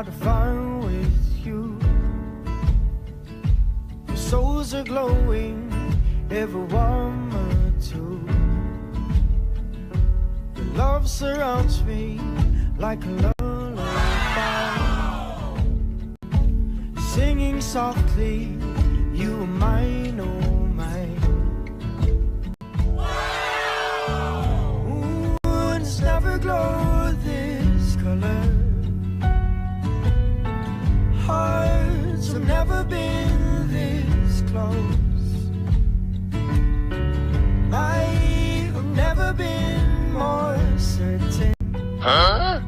hard to find with you. Your souls are glowing, every warm or two. Your love surrounds me like a lullaby, singing softly, you are mine, oh mine. Ooh, it's never glowed this color. Hearts have never been this close. I've never been more certain. Huh?